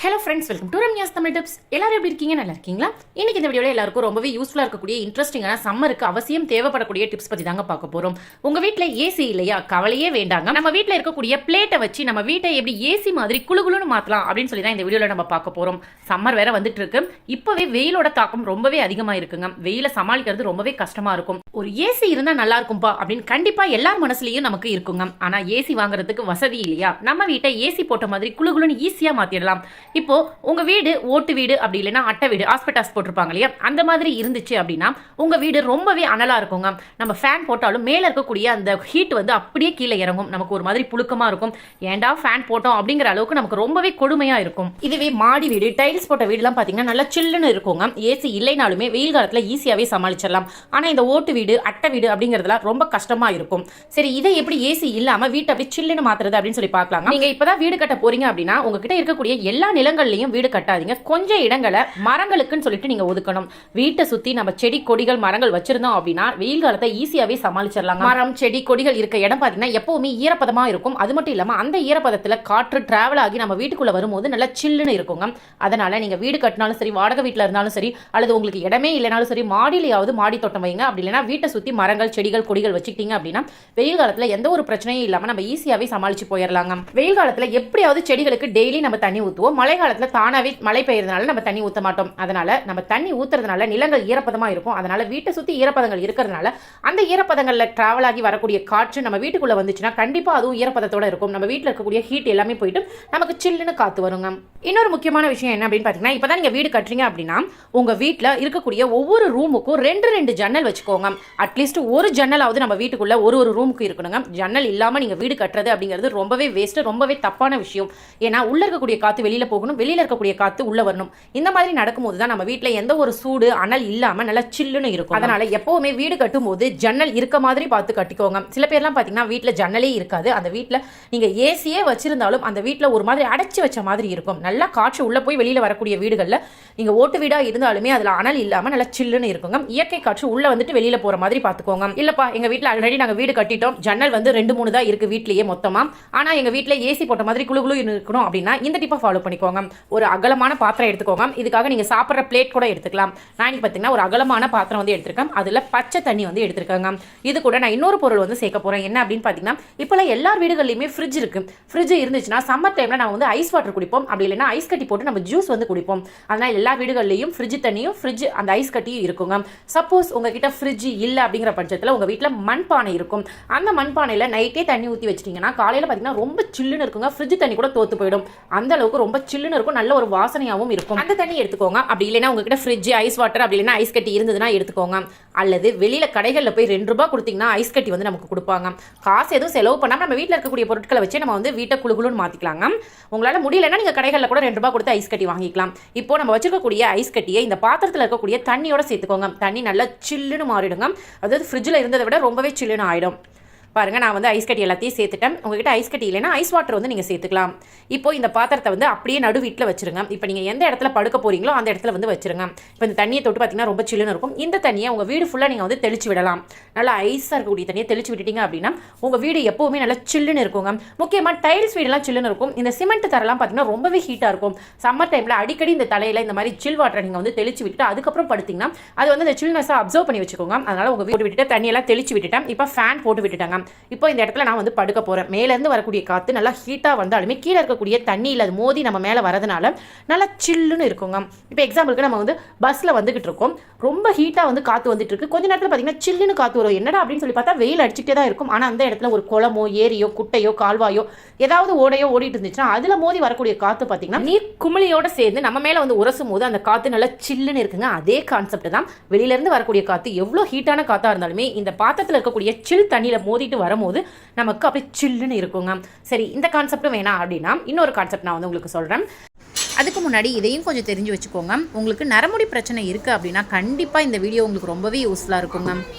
Hello friends, welcome to Ramya's Tamil tips. எல்லாரும் எப்படி இருக்கீங்க? நல்லா இருக்கீங்களா? இன்னைக்கு இந்த வீடியோவில் எல்லாருக்கும் ரொம்பவே யூஸ்ஃபுல்லாக இருக்கக்கூடிய இன்ட்ரெஸ்டிங்கான சம்மருக்கு அவசியம் தேவைப்படக்கூடிய டிப்ஸ் பற்றி தாங்க பார்க்க போகிறோம். உங்கள் வீட்டில் ஏசி இல்லையா? கவலையே வேண்டாங்க. நம்ம வீட்டில் இருக்கக்கூடிய பிளேட்டை வச்சு நம்ம வீட்டை எப்படி ஏசி மாதிரி குளுகுளுன்னு மாற்றலாம் அப்படின்னு சொல்லி தான் இந்த வீடியோவில் நம்ம பார்க்க போகிறோம். சம்மர் வேற வந்துட்டு இருக்கு. இப்போவே வெயிலோட தாக்கம் ரொம்பவே அதிகமாக இருக்குங்க. வெயில சமாளிக்கிறது ரொம்பவே கஷ்டமாக இருக்கும். ஒரு ஏசி இருந்தால் நல்லா இருக்கும்பா அப்படின்னு கண்டிப்பாக எல்லார் மனசுலையும் நமக்கு இருக்குங்க. ஆனால் ஏசி வாங்குறதுக்கு வசதி இல்லையா? நம்ம வீட்டை ஏசி போட்ட மாதிரி குளுகுளுன்னு ஈஸியாக மாற்றிடலாம். இப்போ உங்க வீடு ஓட்டு வீடு அப்படி இல்லைன்னா அட்டை வீடு ஆஸ்பெட்டாஸ் போட்டிருப்பாங்க இல்லையா, அந்த மாதிரி இருந்துச்சு அப்படின்னா உங்க வீடு ரொம்பவே அனலா இருக்குங்க. நம்ம ஃபேன் போட்டாலும் மேல இருக்கக்கூடிய அந்த ஹீட் வந்து அப்படியே கீழே இறங்கும். நமக்கு ஒரு மாதிரி புழுக்கமா இருக்கும். ஏண்டா ஃபேன் போட்டோம் அப்படிங்கிற அளவுக்கு நமக்கு ரொம்பவே கொடுமையா இருக்கும். இதுவே மாடி வீடு டைல்ஸ் போட்ட வீடுலாம் பாத்தீங்கன்னா நல்லா சில்லுன்னு இருக்குங்க. ஏசி இல்லைனாலுமே வெயில் காலத்துல ஈஸியாவே சமாளிச்சிடலாம். ஆனா இந்த ஓட்டு வீடு அட்டை வீடு அப்படிங்கறதுலாம் ரொம்ப கஷ்டமா இருக்கும். சரி, இதை எப்படி ஏசி இல்லாம வீட்டை அப்படி சில்லுன்னு மாத்துறது அப்படின்னு சொல்லி பார்க்கலாம். நீங்க இப்பதான் வீடு கட்ட போறீங்க அப்படின்னா உங்ககிட்ட இருக்கக்கூடிய எல்லா நிலங்கள்லயும் வீடு கட்டாதீங்க. கொஞ்சம் இடங்களை மரங்களுக்குன்னு சொல்லிட்டு நீங்க ஒதுக்கணும். வீட்டை சுத்தி நம்ம செடி கொடிகள் மரங்கள் வச்சிருந்தோம் அப்படின்னா வெயில் காலத்தை ஈஸியாவே சமாளிச்சிடலாம். மரம் செடி கொடிகள் இருக்க இடம் பாத்தீங்கன்னா எப்பவுமே ஈரப்பதமா இருக்கும். அது மட்டும் இல்லாம அந்த ஈரப்பதத்துல காற்று டிராவல் ஆகி நம்ம வீட்டுக்குள்ள வரும்போது நல்லா சில்லுன்னு இருக்குங்க. அதனால நீங்க வீடு கட்டினாலும் சரி, வாடகை வீட்டுல இருந்தாலும் சரி, அல்லது உங்களுக்கு இடமே இல்லைனாலும் சரி, மாடியிலையாவது மாடி தோட்டம் வைங்க. அப்படி இல்லைன்னா வீட்டை சுத்தி மரங்கள் செடிகள் கொடிகள் வச்சுக்கிட்டீங்க அப்படின்னா வெயில் காலத்துல எந்த ஒரு பிரச்சனையும் இல்லாம நம்ம ஈஸியாவே சமாளிச்சு போயிடலாங்க. வெயில் காலத்துல எப்படியாவது செடிகளுக்கு டெய்லி நம்ம தண்ணி ஊற்றுவோம். மழை காலத்துல தானாவே மழை பெய்யறதுனால நம்ம தண்ணி ஊற்ற மாட்டோம். அதனால நம்ம தண்ணி ஊத்துறதுனால நிலங்கள் ஈரப்பதமா இருக்கும். அதனால வீட்டை சுத்தி ஈரப்பதங்கள் இருக்கிறதுனால அந்த ஈரப்பதங்கள்ல டிராவல் ஆகி வரக்கூடிய காற்று நம்ம வீட்டுக்குள்ள வந்துச்சுன்னா கண்டிப்பா அதுவும் ஈரப்பதத்தோட இருக்கும். நம்ம வீட்டில் இருக்கக்கூடிய ஹீட் எல்லாமே போயிட்டு நமக்கு சில்லுன்னு காத்து வருங்க. இன்னொரு முக்கியமான விஷயம் என்ன அப்படின்னு பாத்தீங்கன்னா, இப்பதான் நீங்க வீடு கட்டுறீங்க அப்படின்னா உங்க வீட்டில் இருக்கக்கூடிய ஒவ்வொரு ரூமுக்கும் ரெண்டு ஜன்னல் வச்சுக்கோங்க. அட்லீஸ்ட் ஒரு ஜன்னலாவது நம்ம வீட்டுக்குள்ள ஒரு ரூமுக்கு இருக்கணுங்க. ஜன்னல் இல்லாம நீங்க வீடு கட்டுறது அப்படிங்கிறது ரொம்பவே வேஸ்ட், ரொம்பவே தப்பான விஷயம். ஏன்னா உள்ள இருக்கக்கூடிய காத்து வெளியில போகணும், வெளியில இருக்கக்கூடிய காத்து உள்ள வரணும். இந்த மாதிரி நடக்கும்போது தான் நம்ம வீட்டில் எந்த ஒரு சூடு அனல் இல்லாம நல்லா சில்லுன்னு இருக்கும். அதனால எப்பவுமே வீடு கட்டும் போது ஜன்னல் இருக்க மாதிரி பார்த்து கட்டிக்கோங்க. சில பேர்லாம் பாத்தீங்கன்னா வீட்டில் ஜன்னலே இருக்காது. அந்த வீட்டில் நீங்க ஏசியே வச்சிருந்தாலும் அந்த வீட்டில் ஒரு மாதிரி அடைச்சி வச்ச மாதிரி இருக்கும். நல்லா காற்று உள்ள போய் வெளியில வரக்கூடிய வீடுகள்ல நீங்க ஓட்டு வீடா இருந்தாலுமே அதுல அனல் இல்லாம நல்லா சில்லுன்னு இருக்குங்க. இயற்கை காற்று உள்ள வந்துட்டு வெளியில போற மாதிரி பாத்துக்கோங்க. இல்லப்பா எங்க வீட்டில் ஆல்ரெடி நாங்க வீடு கட்டிட்டோம், ஜன்னல் வந்து 2-3 தான் இருக்கு வீட்லயே மொத்தமா, ஆனா எங்க வீட்டில் ஏசி போட்ட மாதிரி குளு இருக்கணும் அப்படின்னா இந்த டிப்பை ஃபாலோ பண்ணிக்கோங்க. ஒரு அகலமான பாத்திரம் எடுத்துக்கோங்க. இதுக்காக நீங்க சாப்பிட்ற பிளேட் கூட எடுத்துக்கலாம். நான் இன்னைக்கு பார்த்தீங்கன்னா ஒரு அகலமான பாத்திரம் வந்து எடுத்திருக்கேன். அதுல பச்சை தண்ணி வந்து எடுத்திருக்காங்க. இது கூட நான் இன்னொரு பொருள் வந்து சேர்க்க போறேன். என்ன அப்படின்னு பார்த்தீங்கன்னா, இப்போலாம் எல்லார் வீடுகள்லையுமே ஃப்ரிட்ஜ் இருக்கு. ஃப்ரிட்ஜ் இருந்துச்சுன்னா சம்மர் டைம்ல நம்ம வந்து ஐஸ் வாட்டர் குடிப்போம். அப்படி இல்லைன்னா ஐஸ் கட்டி போட்டு நம்ம ஜூஸ் வந்து குடிப்போம். அதனால எல்லா வீடுகள்லையும் ஃப்ரிட்ஜ் தண்ணியும் ஃப்ரிட்ஜ் அந்த ஐஸ் கட்டியும் இருக்குங்க. சப்போஸ் உங்ககிட்ட ஃப்ரிட்ஜ் இல்லை அப்படிங்கிற பட்சத்தில் உங்க வீட்டில் மண்பானை இருக்கும். அந்த மண்பானையில் நைட்டே தண்ணி ஊற்றி வச்சிட்டீங்கன்னா காலையில் பார்த்தீங்கன்னா ரொம்ப சில்லுன்னு இருக்குங்க. ஃப்ரிட்ஜ் தண்ணி கூட தோத்து போயிடும். அந்த அளவுக்கு ரொம்ப சில்லுன்னு இருக்கும். நல்ல ஒரு வாசனையாகவும் இருக்கும். அந்த தண்ணி எடுத்துக்கோங்க. அப்படி இல்லைன்னா உங்ககிட்ட ஃப்ரிட்ஜ் ஐஸ் வாட்டர் அப்படி இல்லைன்னா ஐஸ் கட்டி இருந்ததுன்னா எடுத்துக்கோங்க. அல்லது வெளியில கடைகளில் போய் 2 ரூபாய் கொடுத்தீங்கன்னா ஐஸ் கட்டி வந்து நமக்கு கொடுப்பாங்க. காசு எதுவும் செலவு பண்ணாம நம்ம வீட்டில் இருக்கக்கூடிய பொருட்களை வச்சு நம்ம வந்து வீட்டை குளுகுளுன்னு மாத்திக்கலாங்க. உங்களால முடியலன்னா நீங்க கடைகளில் கூட 2 ரூபாய் கொடுத்து ஐஸ் கட்டி வாங்கிக்கலாம். இப்போ நம்ம வச்சிருக்கக்கூடிய ஐஸ் கட்டியை இந்த பாத்திரத்தில் இருக்கக்கூடிய தண்ணியோட சேர்த்துக்கோங்க. தண்ணி நல்லா சில்லுன்னு மாறிடுங்க. அதாவது ஃப்ரிட்ஜில் இருந்ததை விட ரொம்பவே சில்லுன்னு ஆயிடும். பாருங்க, நான் வந்து ஐஸ் கட்டி எல்லாத்தையும் சேர்த்துட்டேன். உங்ககிட்ட ஐஸ் கட்டி இல்லைன்னா ஐஸ் வாட்டர் வந்து நீங்கள் சேர்த்துக்கலாம். இப்போ இந்த பாத்திரத்தை வந்து அப்படியே நடு வீட்டில் வச்சிருங்க. இப்போ நீங்கள் எந்த இடத்துல படுக்க போறீங்களோ அந்த இடத்துல வந்து வச்சிருங்க. இப்போ இந்த தண்ணியை தொட்டு பார்த்தீங்கன்னா ரொம்ப சில்லுன்னு இருக்கும். இந்த தண்ணியை உங்கள் வீடு ஃபுல்லாக நீங்கள் வந்து தெளிச்சு விடலாம். நல்லா ஐஸாக இருக்கக்கூடிய தண்ணியை தெளிச்சு விட்டுட்டீங்க அப்படின்னா உங்கள் வீடு எப்பவுமே நல்லா சில்லுன்னு இருக்குங்க. முக்கியமாக டைல்ஸ் வீடெல்லாம் சில்லுன்னு இருக்கும். இந்த சிமெண்ட் தரெல்லாம் பார்த்தீங்கன்னா ரொம்பவே ஹீட்டாக இருக்கும். சம்மர் டைமில் அடிக்கடி இந்த தலையில் இந்த மாதிரி சில் வாட்டரை நீங்கள் வந்து தெளிச்சு விட்டுட்டு அதுக்கப்புறம் படுத்தீங்கன்னா அது வந்து இந்த சில்னஸை அப்சர்வ் பண்ணி வச்சுக்கோங்க. அதனால உங்கள் வீடு விட்டுட்டு தண்ணியெல்லாம் தெளிச்சு விட்டுட்டேன். இப்போ ஃபேன் போட்டு விட்டுட்டாங்க. இப்போ இந்த இடத்துல நான் வந்து படுக்க போறேன். மேலேருந்து வரக்கூடிய காத்து நல்லா ஹீட்டா வந்தாலுமே கீழே இருக்கக்கூடிய தண்ணியில் அது மோதி நம்ம மேலே வரதுனால நல்லா சில்லுன்னு இருக்குங்க. இப்போ எக்ஸாம்பிளுக்கு நம்ம வந்து பஸ்ல வந்துகிட்டு இருக்கோம். ரொம்ப ஹீட்டா வந்து காத்து வந்துட்டு இருக்கு. கொஞ்ச நேரத்தில் பார்த்தீங்கன்னா சில்லுன்னு காத்து வரும். என்னடா அப்படின்னு சொல்லி பார்த்தா வெயில் அடிச்சுட்டே தான் இருக்கும். ஆனால் அந்த இடத்துல ஒரு குளமோ ஏரியோ குட்டையோ கால்வாயோ ஏதாவது ஓடையோ ஓடிட்டு இருந்துச்சுன்னா அதுல மோதி வரக்கூடிய காத்து பார்த்தீங்கன்னா நீர் குமிழியோட சேர்ந்து நம்ம மேல வந்து உரசும் போது அந்த காத்து நல்லா சில்லுன்னு இருக்குங்க. அதே கான்செப்ட் தான் வெளியில இருந்து வரக்கூடிய காத்து எவ்வளவு ஹீட்டான காத்தா இருந்தாலுமே இந்த பாத்திரத்தில் இருக்கக்கூடிய சில் தண்ணியில மோதிட்டு வரும்போது நமக்கு அப்படியே சில்லுன்னு இருக்குங்க. சரி, இந்த கான்செப்டும் வேணாம் அப்படின்னா இன்னொரு கான்செப்ட் நான் வந்து உங்களுக்கு சொல்றேன். அதுக்கு முன்னாடி இதையும் கொஞ்சம் தெரிஞ்சு வச்சுக்கோங்க. உங்களுக்கு நரமுடி பிரச்சனை இருக்குது அப்படின்னா கண்டிப்பாக இந்த வீடியோ உங்களுக்கு ரொம்பவே யூஸ்ஃபுல்லாக இருக்குங்க.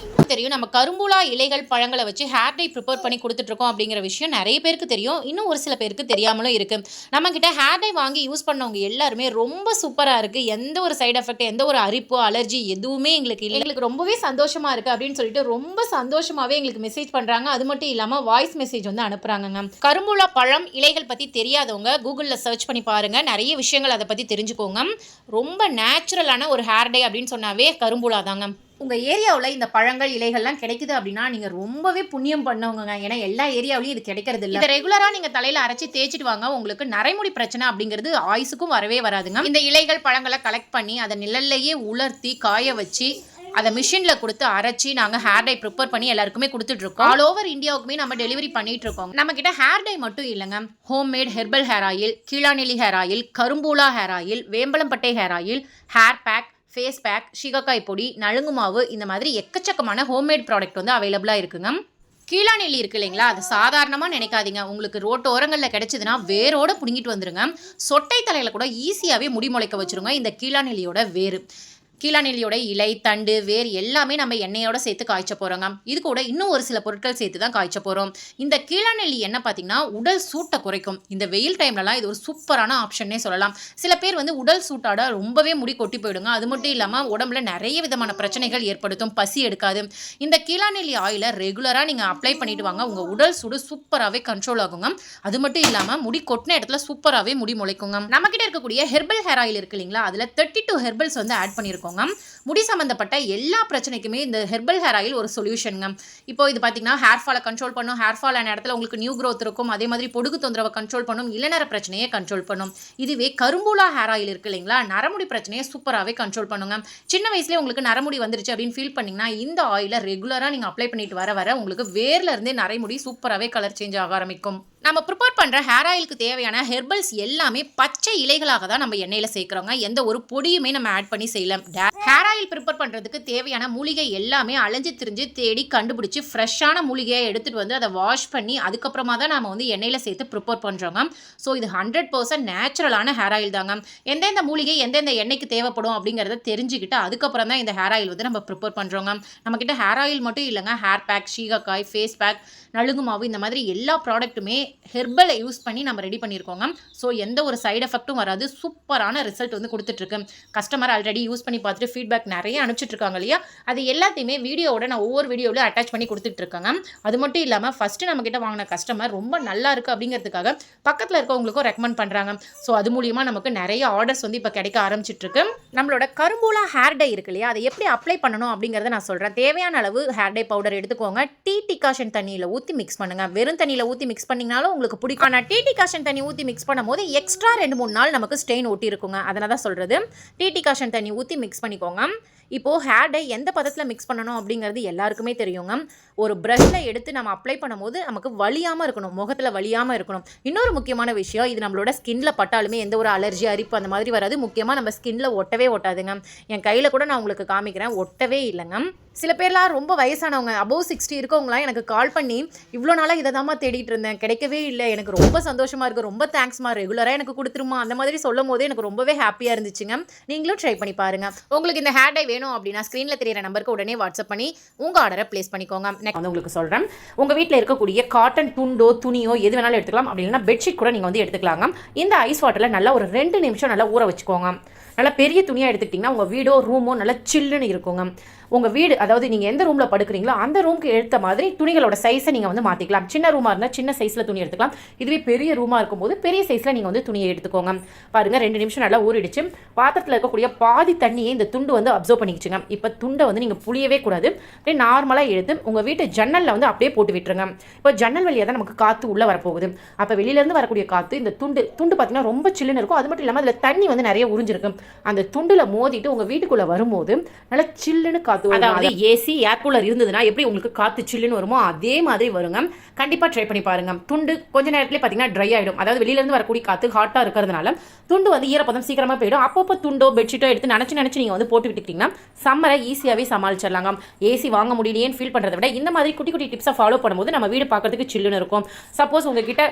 எல்லாருக்கும் தெரியும் நம்ம கரும்புலா இலைகள் பழங்களை வச்சு ஹேர் டை ப்ரிப்பேர் பண்ணி கொடுத்துட்ருக்கோம் அப்படிங்கிற விஷயம் நிறைய பேருக்கு தெரியும். இன்னும் ஒரு சில பேருக்கு தெரியாமலும் இருக்குது. நம்மக்கிட்ட ஹேர் டை வாங்கி யூஸ் பண்ணவங்க எல்லாருமே ரொம்ப சூப்பராக இருக்குது, எந்த ஒரு சைடு எஃபெக்ட், எந்த ஒரு அரிப்போ அலர்ஜி எதுவுமே எங்களுக்கு இல்லை, எங்களுக்கு ரொம்பவே சந்தோஷமாக இருக்குது அப்படின்னு சொல்லிட்டு ரொம்ப சந்தோஷமாகவே எங்களுக்கு மெசேஜ் பண்ணுறாங்க. அது மட்டும் இல்லாமல் வாய்ஸ் மெசேஜ் வந்து அனுப்புகிறாங்க. கரும்புலா பழம் இலைகள் பற்றி தெரியாதவங்க கூகுளில் சர்ச் பண்ணி பாருங்கள், நிறைய விஷயங்கள் அதை பற்றி தெரிஞ்சுக்கோங்க. ரொம்ப நேச்சுரலான ஒரு ஹேர் டை அப்படின்னு சொன்னாவே கரும்புலா தாங்க. உங்கள் ஏரியாவில் இந்த பழங்கள் இலைகள்லாம் கிடைக்குது அப்படின்னா நீங்கள் ரொம்பவே புண்ணியம் பண்ணவங்க. ஏன்னா எல்லா ஏரியாவிலையும் இது கிடைக்கிறது இல்லை. இதை ரெகுலராக நீங்கள் தலையில் அரைச்சி தேய்ச்சிட்டு வாங்க, உங்களுக்கு நரைமுடி பிரச்சனை அப்படிங்கிறது ஆயுசுக்கும் வரவே வராதுங்க. இந்த இலைகள் பழங்களை கலெக்ட் பண்ணி அதை நிழல்லையே உலர்த்தி காய வச்சு அதை மிஷினில் கொடுத்து அரைச்சி நாங்கள் ஹேர் டை ப்ரிப்பேர் பண்ணி எல்லாருக்குமே கொடுத்துட்ருக்கோம். ஆல் ஓவர் இந்தியாவுக்குமே நம்ம டெலிவரி பண்ணிட்டு இருக்கோம். நம்மக்கிட்ட ஹேர் டை மட்டும் இல்லைங்க, ஹோம்மேட் ஹெர்பல் ஹேர் ஆயில், கீழாநெல்லி ஹேர் ஆயில், கரும்பூலா ஹேர் ஆயில், வேம்பலம்பட்டை hair oil, hair pack, face pack, சீகக்காய் பொடி, நலுங்கு மாவு, இந்த மாதிரி எக்கச்சக்கமான ஹோம்மேட் ப்ராடக்ட் வந்து அவைலபிளாக இருக்குங்க. கீழாநெல்லி இருக்குது இல்லைங்களா, அது சாதாரணமாக நினைக்காதீங்க. உங்களுக்கு ரோட்டு ஓரங்களில் கிடைச்சதுன்னா வேரோடு பிடுங்கிட்டு வந்துடுங்க. சொட்டை தலையில் கூட ஈஸியாகவே முடி முளைக்க வச்சுருங்க இந்த கீழாநெல்லியோட வேறு. கீழாநெல்லியோட இலை, தண்டு, வேர் எல்லாமே நம்ம எண்ணெயோட சேர்த்து காய்ச்ச போகிறோங்க. இது கூட இன்னும் ஒரு சில பொருட்கள் சேர்த்து தான் காய்ச்ச போகிறோம். இந்த கீழாநெல்லி எண்ணெய் பார்த்திங்கன்னா உடல் சூட்டை குறைக்கும். இந்த வெயில் டைம்லலாம் இது ஒரு சூப்பரான ஆப்ஷன்னே சொல்லலாம். சில பேர் வந்து உடல் சூட்டாட ரொம்பவே முடி கொட்டி போயிடுங்க. அது மட்டும் இல்லாமல் உடம்புல நிறைய விதமான பிரச்சனைகள் ஏற்படுத்தும், பசி எடுக்காது. இந்த கீழாநெல்லி ஆயிலை ரெகுலராக நீங்கள் அப்ளை பண்ணிட்டு வாங்க, உங்கள் உடல் சூடு சூப்பராகவே கண்ட்ரோல் ஆகுங்க. அது மட்டும் இல்லாமல் முடி கொட்டின இடத்துல சூப்பராகவே முடி முளைக்குங்க. நம்மக்கிட்ட இருக்கக்கூடிய ஹெர்பல் ஹேர் ஆயில் இருக்கு இல்லைங்களா, அதில் 32 ஹெர்பல்ஸ் வந்து ஆட் பண்ணியிருக்கோம். முடி சம்பந்தப்பட்ட எல்லா பிரச்சனைக்குமே இந்த ஹெர்பல் ஹேர் ஆயில் ஒரு சொல்யூஷனுங்க. இப்போ இது பார்த்தீங்கன்னா ஹேர் ஃபாலை கண்ட்ரோல் பண்ணும், ஹேர் ஃபால் ஆன இடத்துல உங்களுக்கு நியூ க்ரோத் இருக்கும், அதே மாதிரி பொடுகு தொந்தரவை கண்ட்ரோல் பண்ணும், இளநர பிரச்சனையை கண்ட்ரோல் பண்ணும். இதுவே கரும்புலா ஹேர் ஆயில் இருக்கு இல்லைங்களா, நரமுடி பிரச்சனையை சூப்பராகவே கண்ட்ரோல் பண்ணுங்க. சின்ன வயசுலேயே உங்களுக்கு நரமுடி வந்துருச்சு அப்படின்னு ஃபீல் பண்ணிங்கன்னா இந்த ஆயிலை ரெகுலராக நீங்கள் அப்ளை பண்ணிட்டு வர உங்களுக்கு வேர்ல இருந்தே நரைமுடி சூப்பராகவே கலர் சேஞ்ச் ஆக ஆரம்பிக்கும். நம்ம ப்ரிப்பேர் பண்ணுற ஹேர் ஆயிலுக்கு தேவையான ஹெர்பல்ஸ் எல்லாமே பச்சை இலைகளாக தான் நம்ம எண்ணெயில் சேர்க்குறோங்க. எந்த ஒரு பொடியுமே நம்ம ஆட் பண்ணி செய்யலாம். ஹேர் ஆயில் ப்ரிப்பேர் பண்ணுறதுக்கு தேவையான மூலிகை எல்லாமே அலைஞ்சு திரிஞ்சு தேடி கண்டுபிடிச்சி ஃப்ரெஷ்ஷான மூலிகையை எடுத்துகிட்டு வந்து அதை வாஷ் பண்ணி அதுக்கப்புறமா தான் நம்ம வந்து எண்ணெயில் சேர்த்து ப்ரிப்பேர் பண்ணுறோங்க. ஸோ இது 100% நேச்சுரலான ஹேர் ஆயில் தாங்க. எந்தெந்த மூலிகை எந்தெந்த எண்ணெய்க்கு தேவைப்படும் அப்படிங்கிறத தெரிஞ்சுக்கிட்டு அதுக்கப்புறம் தான் இந்த ஹேர் ஆயில் வந்து நம்ம ப்ரிப்பேர் பண்ணுறோங்க. நம்மக்கிட்ட ஹேர் ஆயில் மட்டும் இல்லைங்க, hair pack, shikakai, face pack, நலுங்கு மாவு, இந்த மாதிரி எல்லா ப்ராடக்ட்டுமே ஹெர்பலை யூஸ் பண்ணி நம்ம ரெடி பண்ணியிருக்கோங்க. ஸோ எந்த ஒரு சைடு எஃபெக்ட்டும் வராது, சூப்பரான ரிசல்ட் வந்து கொடுத்துட்ருக்கு. கஸ்டமர் ஆல்ரெடி யூஸ் பண்ணி பார்த்துட்டு ஃபீட்பேக் நிறைய அனுப்பிச்சிட்ருக்காங்க இல்லையா, அது எல்லாத்தையுமே வீடியோவோட நான் ஒவ்வொரு வீடியோவில் அட்டாச் பண்ணி கொடுத்துட்ருக்காங்க. அது மட்டும் இல்லாமல் ஃபஸ்ட்டு நம்மக்கிட்ட வாங்கின கஸ்டமர் ரொம்ப நல்லா இருக்குது அப்படிங்கிறதுக்காக பக்கத்தில் இருக்கவங்களுக்கும் ரெக்கமெண்ட் பண்ணுறாங்க. ஸோ அது மூலியமாக நமக்கு நிறைய ஆர்டர்ஸ் வந்து இப்போ கிடைக்க ஆரம்பிச்சிட்ருக்கு. நம்மளோட கரும்புலா ஹேர் டை இருக்கு இல்லையா, அதை எப்படி அப்ளை பண்ணணும் அப்படிங்கிறத நான் சொல்கிறேன். தேவையான அளவு ஹேர் டை பவுடர் எடுத்துக்கோங்க. டீ டிகாஷன் தண்ணியில் ஊற்றி மிக்ஸ் பண்ணுங்கள். வெறும் தண்ணியில் ஊற்றி மிக்ஸ் பண்ணிங்கனாலும் உங்களுக்கு பிடிக்கும். ஆனால் டீ டிகாஷன் தண்ணி ஊற்றி மிக்ஸ் பண்ணும்போது எக்ஸ்ட்ரா 2-3 நாள் நமக்கு ஸ்டெயின் ஒட்டி இருக்குங்க. அதனால தான் சொல்கிறது, டீ டிகாஷன் தண்ணி ஊற்றி மிக்ஸ் பண்ணிக்கோங்க. இப்போது ஹேர் டை எந்த பதத்தில் மிக்ஸ் பண்ணணும் அப்படிங்கிறது எல்லாருக்குமே தெரியுங்க. ஒரு ப்ரஷ்ஷில் எடுத்து நம்ம அப்ளை பண்ணும்போது நமக்கு வலியாமல் இருக்கணும், முகத்தில் வலியாமல் இருக்கணும். இன்னொரு முக்கியமான விஷயம், இது நம்மளோட ஸ்கின்ல பட்டாலுமே எந்த ஒரு அலர்ஜி, அரிப்பு அந்த மாதிரி வராது. முக்கியமாக நம்ம ஸ்கின்ல ஒட்டவே ஒட்டாதுங்க. என் கையில் கூட நான் உங்களுக்கு காமிக்கிறேன், ஒட்டவே இல்லைங்க. சில பேர்லாம் ரொம்ப வயசானவங்க, above 60 இருக்கவங்களாம் எனக்கு கால் பண்ணி இவ்வளோ நாளாக இதை தான்மா தேடிட்டு இருந்தேன், கிடைக்கவே இல்லை, எனக்கு ரொம்ப சந்தோஷமாக இருக்குது, ரொம்ப தேங்க்ஸ்மா, ரெகுலராக எனக்கு கொடுத்துருமா, அந்த மாதிரி சொல்லும் போது எனக்கு ரொம்பவே ஹாப்பியாக இருந்துச்சுங்க. நீங்களும் ட்ரை பண்ணி பாருங்கள். உங்களுக்கு இந்த ஹேர் டை வேணும் அப்படின்னா ஸ்க்ரீனில் தெரியிற நம்பருக்கு உடனே வாட்ஸ்அப் பண்ணி உங்கள் ஆர்டரை ப்ளேஸ் பண்ணிக்கோங்க. நெக்ஸ்ட் வந்து உங்களுக்கு சொல்கிறேன், உங்கள் வீட்டில் இருக்கக்கூடிய காட்டன் துண்டோ துணியோ எது வேணாலும் எடுத்துக்கலாம். அப்படி இல்லைன்னா பெட்ஷீட் கூட நீங்கள் வந்து எடுத்துக்கலாங்க. இந்த ஐஸ் வாட்டரில் நல்லா ஒரு 2 நிமிஷம் நல்லா ஊற வச்சுக்கோங்க. நல்லா பெரிய துணியாக எடுத்துக்கிட்டிங்கன்னா உங்கள் வீடோ ரூமோ நல்லா சில்லுன்னு இருக்குங்க. உங்கள் வீடு, அதாவது நீங்கள் எந்த ரூமில் படுக்கிறீங்களோ அந்த ரூமுக்கு ஏற்ற மாதிரி துணிகளோட சைஸை நீங்கள் வந்து மாற்றிக்கலாம். சின்ன ரூமாக இருந்தால் சின்ன சைஸில் துணி எடுத்துக்கலாம். இதுவே பெரிய ரூமாக இருக்கும்போது பெரிய சைஸில் நீங்கள் வந்து துணியை எடுத்துக்கோங்க. பாருங்கள், 2 நிமிஷம் நல்லா ஊறிடுச்சு. பாத்திரத்தில் இருக்கக்கூடிய பாதி தண்ணியை இந்த துண்டு வந்து அப்சர்வ் பண்ணிக்கிச்சுங்க. இப்போ துண்டை வந்து நீங்கள் புளியவே கூடாது, அப்படியே நார்மலாக எடுத்து உங்கள் வீட்டு ஜன்னலில் வந்து அப்படியே போட்டு விட்டுருங்க. இப்போ ஜன்னல் வழியாக தான் நமக்கு காற்று உள்ளே வரப்போகுது. அப்போ வெளியிலேருந்து வரக்கூடிய காற்று இந்த துண்டு பார்த்தீங்கன்னா ரொம்ப சில்லுன்னு இருக்கும். அது மட்டும் இல்லாமல் அதில் தண்ணி வந்து நிறைய உறிஞ்சிருக்கு. அந்த துண்டில் மோதிட்டு உங்கள் வீட்டுக்குள்ளே வரும்போது நல்லா சில்லுன்னு காற்று, அதாவது ஏசி ஏர் கூலர் இருந்ததுன்னா எப்படி உங்களுக்கு காற்று சில்லுன்னு வருமோ அதே மாதிரி வருங்க. கண்டிப்பாக ட்ரை பண்ணி பாருங்க. துண்டு கொஞ்ச நேரத்திலே பார்த்தீங்கன்னா ட்ரை ஆகிடும். அதாவது வெளியிலேருந்து வரக்கூடிய காற்று ஹாட்டாக இருக்கிறதுனால துண்டு வந்து ஈரப்பதம் சீக்கிரமாக போயிடும். அப்பப்போ துண்டோ பெட்ஷீட்டோ எடுத்து நினச்சி நீங்கள் வந்து போட்டு விட்டுக்கிட்டிங்கன்னா சம்மரை ஈஸியாகவே சமாளிச்சிடலாங்க. ஏசி வாங்க முடியலையேன்னு ஃபீல் பண்ணுறதை விட இந்த மாதிரி குட்டி குட்டி டிப்ஸை ஃபாலோ பண்ணும்போது நம்ம வீடு பார்க்கறதுக்கு சில்லுன்னு இருக்கும். சப்போஸ் உங்ககிட்ட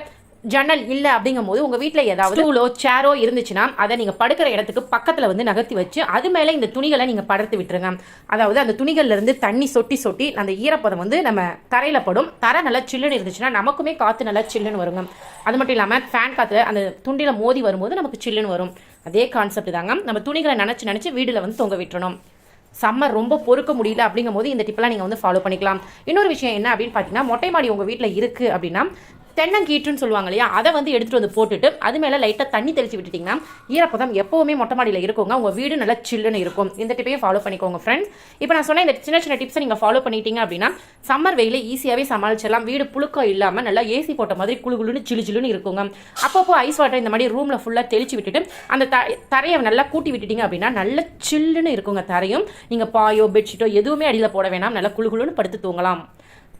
ஜன்னல் இல்லை அப்படிங்கும்போது உங்கள் வீட்டில் ஏதாவது ஸ்டூலோ சேரோ இருந்துச்சுன்னா அதை நீங்கள் படுக்கிற இடத்துக்கு பக்கத்தில் வந்து நகர்த்தி வச்சு அது மேலே இந்த துணிகளை நீங்கள் படர்த்து விட்டுருங்க. அதாவது அந்த துணிகள்லேருந்து தண்ணி சொட்டி சொட்டி அந்த ஈரப்பதம் வந்து நம்ம தரையில் படும். தரை நல்லா சில்லுன்னு இருந்துச்சுன்னா நமக்குமே காற்று நல்லா சில்லுன்னு வருங்க. அது மட்டும் இல்லாமல் ஃபேன் காற்று அந்த துண்டியில் மோதி வரும்போது நமக்கு சில்லுன்னு வரும். அதே கான்செப்ட் தாங்க. நம்ம துணிகளை நினச்சி வீட்டில் வந்து தொங்க விட்டுறணும். சம்மர் ரொம்ப பொறுக்க முடியல அப்படிங்கும் போது இந்த டிப்லாம் நீங்கள் வந்து ஃபாலோ பண்ணிக்கலாம். இன்னொரு விஷயம் என்ன அப்படின்னு பார்த்தீங்கன்னா, மொட்டை மாடி உங்கள் வீட்டில் இருக்குது அப்படின்னா தென்னங்கீற்றுன்னு சொல்லுவாங்க இல்லையா, அதை வந்து எடுத்துகிட்டு வந்து போட்டுட்டு அது மேலே லைட்டாக தண்ணி தெளித்து விட்டுட்டிங்கன்னா ஈரப்பதம் எப்போவுமே மொட்டை மாடியில் இருக்குங்க. உங்கள் வீடு நல்லா சில்லுன்னு இருக்கும். இந்த டிப்பையும் ஃபாலோ பண்ணிக்கோங்க ஃப்ரெண்ட்ஸ். இப்போ நான் சொன்ன இந்த சின்ன சின்ன டிப்ஸை நீங்கள் ஃபாலோ பண்ணிட்டீங்க அப்படின்னா சம்மர் வெயில ஈஸியாகவே சமாளிச்சிடலாம். வீடு புழுக்கம் இல்லாமல் நல்லா ஏசி போட்ட மாதிரி குளுன்னு சில்லுன்னு இருக்குங்க. அப்பப்போ ஐஸ் வாட்டர் இந்த மாதிரி ரூமில் ஃபுல்லாக தெளித்து விட்டுட்டு அந்த தரையை நல்லா கூட்டி விட்டுட்டிங்க அப்படின்னா நல்ல சில்லுன்னு இருக்குங்க. தரையும் நீங்கள் பாயோ பெட்ஷீட்டோ எதுவுமே அடியில் போட வேணாம். நல்லா குளுன்னு படுத்து தூங்கலாம்.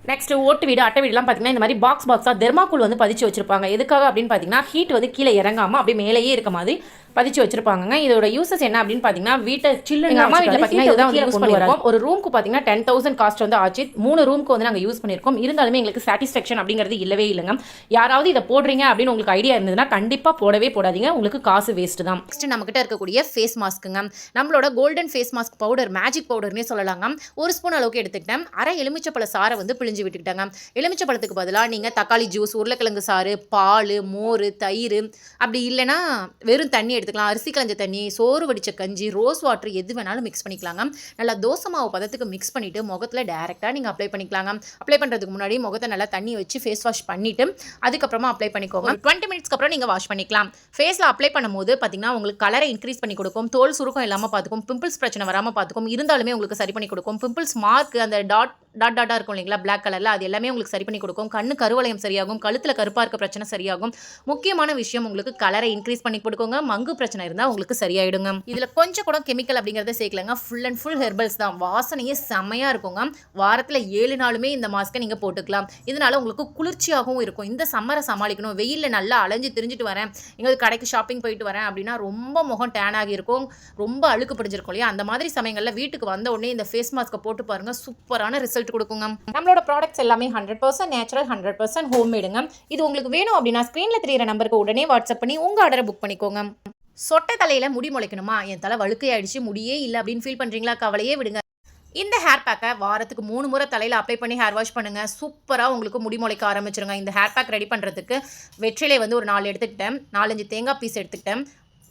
நெக்ஸ்ட் ஓட்டு வீடு அட்டை வீடுலாம் பார்த்தீங்கன்னா இந்த மாதிரி பாக்ஸாக தெர்மாக்கூல் வந்து பதிச்சு வச்சிருப்பாங்க. எதுக்காக அப்படின்னு பார்த்தீங்கன்னா ஹீட் வந்து கீழே இறங்காமல் அப்படியே மேலேயே இருக்க மாதிரி பதிச்சு வச்சிருப்பாங்க. இதோட யூசஸ் என்ன அப்படின்னு பார்த்தீங்கன்னா வீட்டை சில்லுன்னு அம்மா வீட்டில் பார்த்தீங்கன்னா இதுதான் வந்து யூஸ் பண்ணியிருக்கோம். ஒரு ரூமுக்கு பார்த்தீங்கன்னா 10,000 காஸ்ட் வந்து ஆச்சு. 3 ரூமுக்கு வந்து நாங்கள் யூஸ் பண்ணியிருக்கோம். இருந்தாலுமே எங்களுக்கு சாட்டிஸ்ஃபேக்ஷன் அப்படிங்கிறது இல்லவே இல்லைங்க. யாராவது இதை போடுறீங்க அப்படின்னு உங்களுக்கு ஐடியா இருந்ததுன்னா கண்டிப்பாக போடவே போடாதீங்க. உங்களுக்கு காசு வேஸ்ட் தான். நெக்ஸ்ட் நம்மகிட்ட இருக்கக்கூடிய ஃபேஸ் மாஸ்க்குங்க. நம்மளோட golden face mask powder magic பவுடர்னே சொல்லலாங்க. 1 ஸ்பூன் அளவுக்கு எடுத்துக்கிட்டேன். அரை எலுமிச்சப்பழ சாரை வந்து பிழிஞ்சு விட்டுக்கிட்டாங்க. எலுமிச்சப்பழத்துக்கு பதிலாக நீங்கள் தக்காளி ஜூஸ், உருளைக்கிழங்கு சாறு, பால், மோர், தயிர் அப்படி இல்லைன்னா வெறும் தண்ணி எடுத்துக்கலாம். அரிசி கலஞ்ச தண்ணி, சோறு வடிச்ச கஞ்சி, ரோஸ் வாட்டர் எது வேணாலும் மிக்ஸ் பண்ணிக்கலாங்க. நல்லா தோசை மாவு பதத்துக்கு மிக்ஸ் பண்ணிவிட்டு முகத்தில் டேரெக்டாக நீங்கள் அப்ளை பண்ணிக்கலாங்க. அப்ளை பண்ணுறதுக்கு முன்னாடி முகத்தை நல்லா தண்ணி வச்சு ஃபேஸ் வாஷ் பண்ணிவிட்டு அதுக்கப்புறமா அப்ளை பண்ணிக்கோங்க. 20 மினிட்ஸ்க்கு அப்புறம் நீங்கள் வாஷ் பண்ணிக்கலாம். ஃபேஸில் அப்ளை பண்ணும்போது பார்த்தீங்கன்னா உங்களுக்கு கலரை இன்க்ரீஸ் பண்ணி கொடுக்கும். தோல் சுருக்கம் இல்லாமல் பார்த்துக்கும். பிம்பிள்ஸ் பிரச்சனை வராமல் பார்த்துக்கும். இருந்தாலுமே உங்களுக்கு சரி பண்ணி கொடுக்கும். பிம்பிள்ஸ் மார்க் அந்த டாட்டாக இருக்கும் இல்லைங்களா பிளாக் கலரில், அது எல்லாமே உங்களுக்கு சரி பண்ணி கொடுக்கும். கண்ணு கருவளையம் சரியாகும். கழுத்தில் கருப்பாக இருக்க பிரச்சனை சரியாகும். முக்கியமான விஷயம் உங்களுக்கு கலரை இன்க்ரீஸ் பண்ணி கொடுக்குங்க. மங்கு பிரச்சனை இருந்தால் உங்களுக்கு சரியாயிடுங்க. இதில் கொஞ்சம் கூட கெமிக்கல் அப்படிங்கிறத சேர்க்கலங்க. ஃபுல் அண்ட் ஃபுல் ஹெர்பல்ஸ் தான். வாசனையே செம்மையாக இருக்குங்க. வாரத்தில் 7 நாளுமே இந்த மாஸ்க்கை நீங்கள் போட்டுக்கலாம். இதனால உங்களுக்கு குளிர்ச்சியாகவும் இருக்கும். இந்த சம்மரை சமாளிக்கணும், வெயிலில் நல்லா அலைஞ்சு திரிஞ்சிட்டு வரேன், எங்களுக்கு கடைக்கு ஷாப்பிங் போயிட்டு வரேன் அப்படின்னா ரொம்ப முகம் டேன் ஆகி இருக்கும், ரொம்ப அழுக்கு பிடிச்சிருக்கும் இல்லையா. அந்த மாதிரி சமயங்களில் வீட்டுக்கு வந்த உடனே இந்த ஃபேஸ் மாஸ்க்கை போட்டு பாருங்க, சூப்பரான ரிசல்ட் கொடுக்குங்க. நம்மளோட ப்ராடக்ட்ஸ் எல்லாமே 100% நேச்சுரல், 100% ஹோம்மேடுங்க. இது உங்களுக்கு வேணும் அப்படின்னா ஸ்க்ரீனில் தெரியிற நம்பருக்கு உடனே வாட்ஸ்அப் பண்ணி உங்கள் ஆர்டரை புக் பண்ணிக்கோங்க. சொட்டை தலையில் முடி முளைக்கணுமா, என் தலை வழுக்கை ஆயிடுச்சு, முடியே இல்லை அப்படின்னு ஃபீல் பண்ணுறீங்களா, கவலையே விடுங்க. இந்த ஹேர் பேக்கை வாரத்துக்கு 3 முறை தலையில் அப்ளை பண்ணி ஹேர் வாஷ் பண்ணுங்கள். சூப்பராக உங்களுக்கு முடி முளைக்க ஆரம்பிச்சிருங்க. இந்த ஹேர் பேக் ரெடி பண்ணுறதுக்கு வெற்றிலை வந்து ஒரு 4 எடுத்துக்கிட்டேன், 4-5 தேங்காய் பீஸ் எடுத்துக்கிட்டேன்,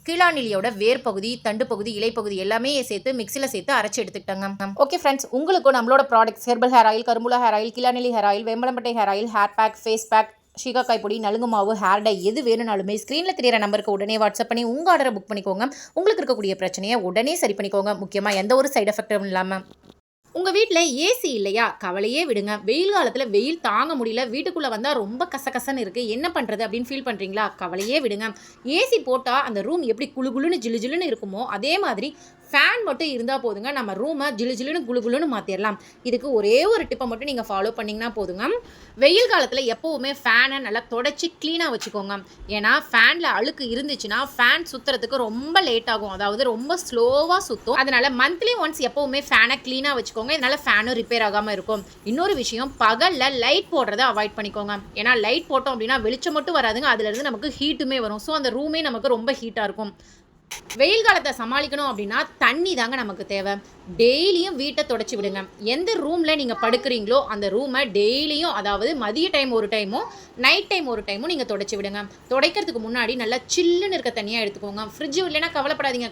கீழாநெல்லியோட வேர் பகுதி, தண்டு பகுதி, இலை பகுதி எல்லாமே சேர்த்து மிக்சியில் சேர்த்து அரைச்சி எடுத்துக்கிட்டாங்க. ஓகே ஃப்ரெண்ட்ஸ், உங்களுக்கும் நம்மளோட ப்ராடக்ட்ஸ் ஹெர்பல் ஹேர் ஆயில், கரும்புலா ஹேர் ஆயில், கீழாநெல்லி ஹேர் ஆயில், வேம்பலம்பட்டை hair oil, hair pack, face pack, சீகாக்காய் பொடி, நலுங்கு மாவு, ஹேர் டை எது வேணும்னாலுமே ஸ்க்ரீனில் தெரியிற நம்பருக்கு உடனே வாட்ஸ்அப் பண்ணி உங்கள் ஆர்டரை புக் பண்ணிக்கோங்க. உங்களுக்கு இருக்கக்கூடிய பிரச்சனையை உடனே சரி பண்ணிக்கோங்க. முக்கியமாக எந்த ஒரு சைடு எஃபெக்டும் இல்லாமல். உங்கள் வீட்டில் ஏசி இல்லையா, கவலையே விடுங்க. வெயில் காலத்தில் வெயில் தாங்க முடியல, வீட்டுக்குள்ளே வந்தால் ரொம்ப கசகசன்னு இருக்குது, என்ன பண்ணுறது அப்படின்னு ஃபீல் பண்ணுறீங்களா, கவலையே விடுங்க. ஏசி போட்டால் அந்த ரூம் எப்படி குளுன்னு ஜில்லுன்னு இருக்குமோ அதே மாதிரி ஃபேன் மட்டும் இருந்தால் போதுங்க. நம்ம ரூமை ஜில்லுன்னு குளுன்னு மாற்றிடலாம். இதுக்கு ஒரே ஒரு டிப்பை மட்டும் நீங்கள் ஃபாலோ பண்ணிங்கன்னா போதுங்க. வெயில் காலத்தில் எப்போவுமே ஃபேனை நல்லா தொடச்சி க்ளீனாக வச்சுக்கோங்க. ஏன்னா ஃபேனில் அழுக்கு இருந்துச்சுன்னா ஃபேன் சுற்றுறதுக்கு ரொம்ப லேட் ஆகும், அதாவது ரொம்ப ஸ்லோவாக சுற்றும். அதனால் மந்த்லி ஒன்ஸ் எப்போவுமே ஃபேனை க்ளீனாக வச்சுக்கோங்க. இதனால் ஃபேனும் ரிப்பேர் ஆகாமல் இருக்கும். இன்னொரு விஷயம், பகலில் லைட் போடுறதை அவாய்ட் பண்ணிக்கோங்க. ஏன்னா லைட் போட்டோம் அப்படின்னா வெளிச்சம் மட்டும் வராதுங்க, அதுலேருந்து நமக்கு ஹீட்டுமே வரும். ஸோ அந்த ரூமே நமக்கு ரொம்ப ஹீட்டாக இருக்கும். வெயில் காலத்தை சமாளிக்கணும் அப்படின்னா தண்ணி தாங்க நமக்கு தேவை. டெய்லியும் வீட்டை தொடச்சி விடுங்க. எந்த ரூமில் நீங்கள் படுக்கிறீங்களோ அந்த ரூமை டெய்லியும், அதாவது மதிய டைம் ஒரு டைமும் நைட் டைம் ஒரு டைமும் நீங்கள் தொடச்சி விடுங்க. துடைக்கிறதுக்கு முன்னாடி நல்லா சில்லுன்னு இருக்க தண்ணியாக எடுத்துக்கோங்க. ஃப்ரிட்ஜு இல்லைன்னா கவலைப்படாதீங்க,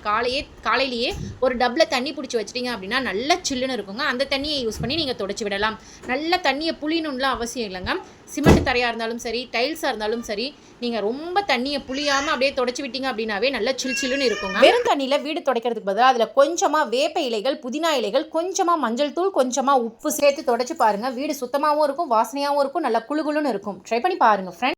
காலையிலேயே ஒரு டப்பில் தண்ணி பிடிச்சி வச்சிட்டிங்க அப்படின்னா நல்லா சில்லுன்னு இருக்குங்க. அந்த தண்ணியை யூஸ் பண்ணி நீங்கள் தொடச்சி விடலாம். நல்ல தண்ணியை புளியணும்லாம் அவசியம் இல்லைங்க. சிமெண்ட் தரையாக இருந்தாலும் சரி, டைல்ஸாக இருந்தாலும் சரி, நீங்கள் ரொம்ப தண்ணியை புளியாமல் அப்படியே தொடச்சி விட்டீங்க அப்படின்னாவே நல்லா சில்லுன்னு இருக்குங்க. வெறும் தண்ணியில் வீடு துடைக்கிறதுக்கு பதிலாக அதில் கொஞ்சமாக வேப்ப இலைகள், புதினா இலைகள், கொஞ்சமாக மஞ்சள் தூள், கொஞ்சமாக உப்பு சேர்த்து தொடச்சி பாருங்கள். வீடு சுத்தமாகவும் இருக்கும், வாசனையாகவும் இருக்கும், நல்லா குளுன்னு இருக்கும். ட்ரை பண்ணி பாருங்கள் ஃப்ரெண்ட்ஸ்.